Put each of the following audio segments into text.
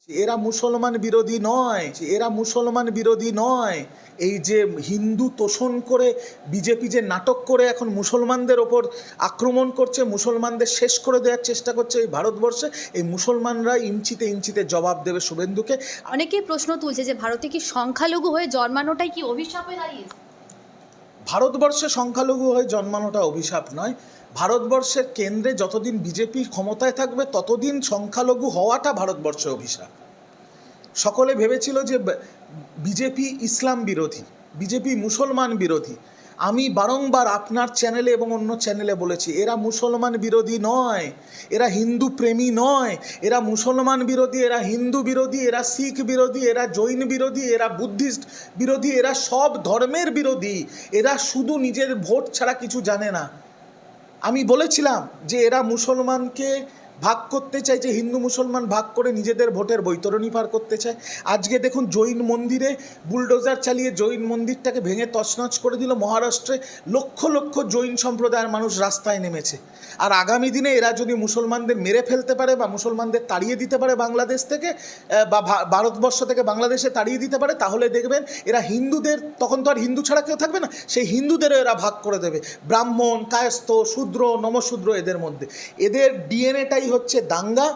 এরা মুসলমান বিরোধী নয়, এরা মুসলমান বিরোধী নয়। এই যে হিন্দু তোষণ করে বিজেপি যে নাটক করে এখন মুসলমানদের ওপর আক্রমণ করছে, মুসলমানদের শেষ করে দেওয়ার চেষ্টা করছে এই ভারতবর্ষে, এই মুসলমানরা ইঞ্চিতে ইঞ্চিতে জবাব দেবে শুভেন্দুকে। অনেকেই প্রশ্ন তুলছে যে ভারতে কি সংখ্যালঘু হয়ে জন্মানোটাই কি অভিশাপ হয়ে দাঁড়িয়েছে? ভারতবর্ষে সংখ্যালঘু হয়ে জন্মানোটা অভিশাপ নয়। ভারতবর্ষের কেন্দ্রে যতদিন বিজেপি ক্ষমতায় থাকবে ততদিন সংখ্যালঘু হওয়াটা ভারতবর্ষে অভিশাপ। সকলে ভেবেছিল যে বিজেপি ইসলাম বিরোধী, বিজেপি মুসলমান বিরোধী। আমি বারংবার আপনার চ্যানেলে এবং অন্য চ্যানেলে বলেছি, এরা মুসলমান বিরোধী নয়, এরা হিন্দু প্রেমী নয়, এরা মুসলমান বিরোধী, এরা হিন্দু বিরোধী, এরা শিখ বিরোধী, এরা জৈন বিরোধী, এরা বুদ্ধিস্ট বিরোধী, এরা সব ধর্মের বিরোধী। এরা শুধু নিজের ভোট ছাড়া কিছু জানে না। আমি বলেছিলাম যে এরা মুসলমানকে ভাগ করতে চাইছে, হিন্দু মুসলমান ভাগ করে নিজেদের ভোটের বৈতরণী পার করতে চায়। আজকে দেখুন জৈন মন্দিরে বুলডোজার চালিয়ে জৈন মন্দিরটাকে ভেঙে তছনছ করে দিল মহারাষ্ট্রে। লক্ষ লক্ষ জৈন সম্প্রদায়ের মানুষ রাস্তায় নেমেছে। আর আগামী দিনে এরা যদি মুসলমানদের মেরে ফেলতে পারে বা মুসলমানদের তাড়িয়ে দিতে পারে বাংলাদেশ থেকে, বা ভারতবর্ষ থেকে বাংলাদেশে তাড়িয়ে দিতে পারে, তাহলে দেখবেন এরা হিন্দুদের, তখন তো আর হিন্দু ছাড়া কেউ থাকবে না, সেই হিন্দুদেরও এরা ভাগ করে দেবে। ব্রাহ্মণ, কায়স্থ, শূদ্র, নমশূদ্র, এদের মধ্যে এদের ডিএনএটাই হচ্ছে দাঙ্গা,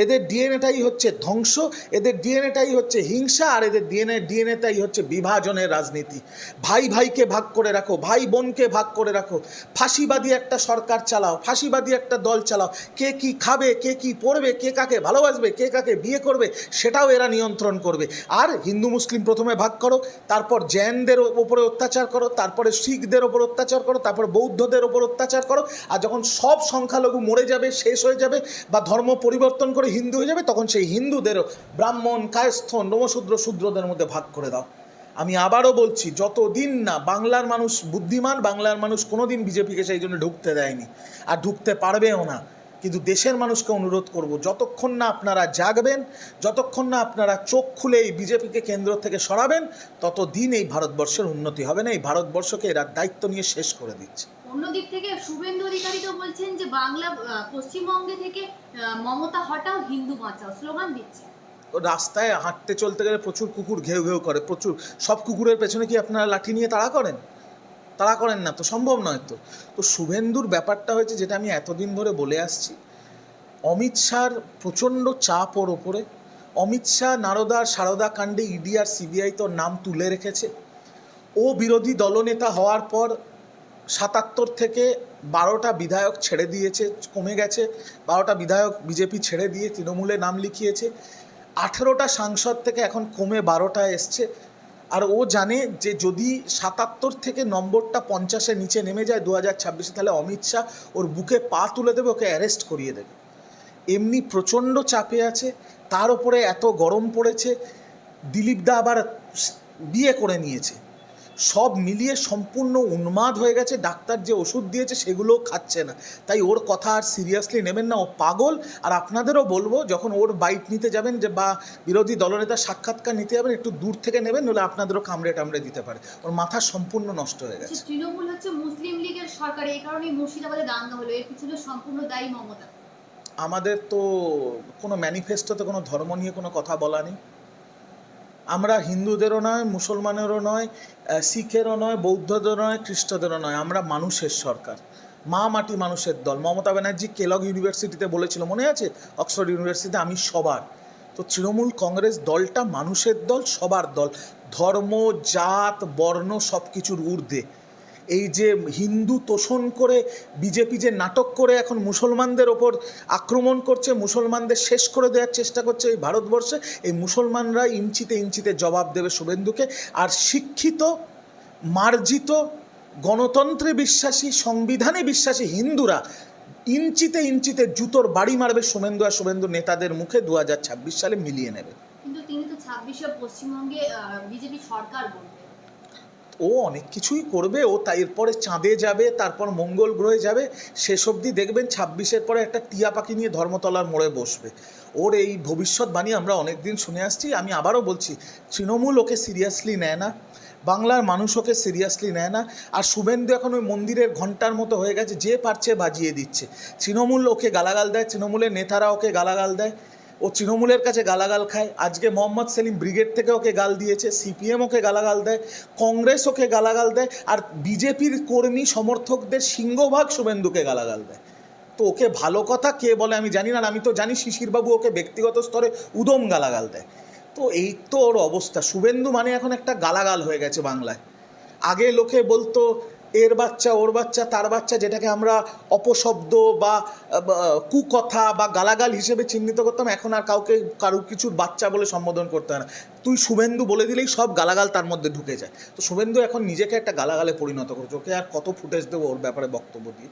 এদের ডিএনএটাই হচ্ছে ধ্বংস, এদের ডিএনএটাই হচ্ছে হিংসা, আর এদের ডিএনএটাই হচ্ছে বিভাজনের রাজনীতি। ভাই ভাইকে ভাগ করে রাখো, ভাই বোনকে ভাগ করে রাখো, ফাঁসিবাদী একটা সরকার চালাও, ফাঁসিবাদী একটা দল চালাও, কে কি খাবে, কে কি পড়বে, কে কাকে ভালোবাসবে, কে কাকে বিয়ে করবে, সেটাও এরা নিয়ন্ত্রণ করবে। আর হিন্দু মুসলিম প্রথমে ভাগ করো, তারপর জৈনদের ওপরে অত্যাচার করো, তারপরে শিখদের ওপর অত্যাচার করো, তারপর বৌদ্ধদের ওপর অত্যাচার করো। আর যখন সব সংখ্যালঘু মরে যাবে, শেষ হয়ে যাবে, বা ধর্ম পরিবর্তন করে হিন্দু হয়ে যাবে, তখন সেই হিন্দুদেরও ব্রাহ্মণ, কায়স্থ, নমশূদ্র, শূদ্রদের মধ্যে ভাগ করে দাও। আমি আবারও বলছি, যতদিন না বাংলার মানুষ বুদ্ধিমান, বাংলার মানুষ কোনোদিন বিজেপিকে সেই জন্য ঢুকতে দেয়নি, আর ঢুকতে পারবেও না। কিন্তু দেশের মানুষকে অনুরোধ করব, যতক্ষণ না আপনারা জাগবেন, যতক্ষণ না আপনারা চোখ খুলে এই বিজেপিকে কেন্দ্র থেকে সরাবেন, ততদিন এই ভারতবর্ষের উন্নতি হবে না। এই ভারতবর্ষকে এরা দায়িত্ব নিয়ে শেষ করে দিচ্ছে। অন্যদিক থেকে শুভেন্দু অধিকারী তো বলছেন যে বাংলা, পশ্চিমবঙ্গে থেকে মমতা হটাও, হিন্দু বাঁচাও স্লোগান দিচ্ছে। রাস্তায় হাঁটতে চলতে গেলে প্রচুর কুকুর ঘেউ ঘেউ করে, প্রচুর। সব কুকুরের পেছনে কি আপনারা লাঠি নিয়ে তাড়া করেন? তাড়া করেন না তো, সম্ভব নয় তো। তো শুভেন্দুর ব্যাপারটা হয়েছে, যেটা আমি এতদিন ধরে বলে আসছি, অমিত শাহর প্রচণ্ড চাপ ওর ওপরে। অমিত শাহ নারদার সারদা কাণ্ডে ইডি আর সিবিআই তোর নাম তুলে রেখেছে। ও বিরোধী দলনেতা হওয়ার পর ৭৭ থেকে ১২টা বিধায়ক ছেড়ে দিয়েছে, কমে গেছে। ১২টা বিধায়ক বিজেপি ছেড়ে দিয়ে তৃণমূলে নাম লিখিয়েছে। ১৮টা সাংসদ থেকে এখন কমে ১২টা এসছে। আর ও জানে যে যদি ৭৭ থেকে নম্বরটা ৫০-এর নিচে নেমে যায় ২০২৬-এ, তাহলে অমিত শাহ ওর বুকে পা তুলে দেবে, ওকে অ্যারেস্ট করিয়ে দেবে। এমনি প্রচণ্ড চাপে আছে, তার ওপরে এত গরম পড়েছে। দিলীপ দা আবার বিয়ে করে নিয়েছে, সব মিলিয়ে সম্পূর্ণ উন্মাদ হয়ে গেছে। ডাক্তার যে ওষুধ দিয়েছে সেগুলোও খাচ্ছে না। তাই ওর কথা আর সিরিয়াসলি নেবেন না, ও পাগল। আর আপনাদেরও বলবো, যখন ওর বাইট নিতে যাবেন যে বা বিরোধী দলনেতার সাক্ষাৎকার নিতে যাবেন, একটু দূর থেকে নেবেন, নইলে আপনাদেরও কামড়ে টামড়ে দিতে পারে। ওর মাথা সম্পূর্ণ নষ্ট হয়ে গেছে। তৃণমূল হচ্ছে মুসলিম লীগের সরকার, এই কারণেই মুর্শিদাবাদে দাঙ্গা হলো, এর পিছনে সম্পূর্ণ দায়ী মমতা। আমাদের তো কোনো ম্যানিফেস্টোতে কোনো ধর্ম নিয়ে কোনো কথা বলা নেই। আমরা হিন্দুদেরও নয়, মুসলমানেরও নয়, শিখেরও নয়, বৌদ্ধদেরও নয়, খ্রিস্টদেরও নয়। আমরা মানুষের সরকার, মা মাটি মানুষের দল। মমতা ব্যানার্জি কেলগ ইউনিভার্সিটিতে বলেছিল, মনে আছে? অক্সফোর্ড ইউনিভার্সিটিতে, আমি সবার। তো তৃণমূল কংগ্রেস দলটা মানুষের দল, সবার দল। ধর্ম, জাত, বর্ণ সব কিছুর ঊর্ধ্বে। এই যে হিন্দু তোষণ করে বিজেপি যে নাটক করে এখন মুসলমানদের ওপর আক্রমণ করছে, মুসলমানদের শেষ করে দেওয়ার চেষ্টা করছে এই ভারতবর্ষে, এই মুসলমানরা ইঞ্চিতে ইঞ্চিতে জবাব দেবে শুভেন্দুকে। আর শিক্ষিত, মার্জিত, গণতন্ত্রে বিশ্বাসী, সংবিধানে বিশ্বাসী হিন্দুরা ইঞ্চিতে ইঞ্চিতে জুতোর বাড়ি মারবে শুভেন্দু আর শুভেন্দু নেতাদের মুখে ২০২৬ সালে মিলিয়ে নেবে। কিন্তু তিনি তো ২৬-এ পশ্চিমবঙ্গে বিজেপি সরকার বলবে। ও অনেক কিছুই করবে। ও তাই এরপরে চাঁদে যাবে, তারপর মঙ্গল গ্রহে যাবে। শেষ অবধি দেখবেন ২৬-এর পরে একটা টিয়া পাখি নিয়ে ধর্মতলার মোড়ে বসবে। ওর এই ভবিষ্যৎবাণী আমরা অনেক দিন শুনে আসছি। আমি আবারও বলছি, তৃণমূল ওকে সিরিয়াসলি নেয় না, বাংলার মানুষ ওকে সিরিয়াসলি নেয় না। আর শুভেন্দু এখন ওই মন্দিরের ঘণ্টার মতো হয়ে গেছে, যে পারছে বাজিয়ে দিচ্ছে। তৃণমূল ওকে গালাগাল দেয়, তৃণমূলের নেতারা ওকে গালাগাল দেয়। ও তৃণমূলের কাছে গালাগাল খায়। আজকে মোহাম্মদ সেলিম ব্রিগেড থেকে ওকে গাল দিয়েছে, সিপিএম ওকে গালাগাল দেয়, কংগ্রেস ওকে গালাগাল দেয়, আর বিজেপির কর্মী সমর্থকদের সিংহভাগ শুভেন্দুকে গালাগাল দেয়। তো ওকে ভালো কথা কে বলে আমি জানি না, আর আমি তো জানি শিশিরবাবু ওকে ব্যক্তিগত স্তরে উদম গালাগাল দেয়। তো এই তো ওর অবস্থা। শুভেন্দু মানে এখন একটা গালাগাল হয়ে গেছে বাংলায়। আগে লোকে বলতো এর বাচ্চা, ওর বাচ্চা, তার বাচ্চা, যেটাকে আমরা অপশব্দ বা কুকথা বা গালাগাল হিসেবে চিহ্নিত করতাম। এখন আর কাউকে কারো কিছুর বাচ্চা বলে সম্বোধন করতে হয় না। তুই শুভেন্দু বলে দিলেই সব গালাগাল তার মধ্যে ঢুকে যায়। তো শুভেন্দু এখন নিজেকে একটা গালাগালে পরিণত করছে। ওকে আর কত ফুটেজ দেবো ওর ব্যাপারে বক্তব্য দিয়ে?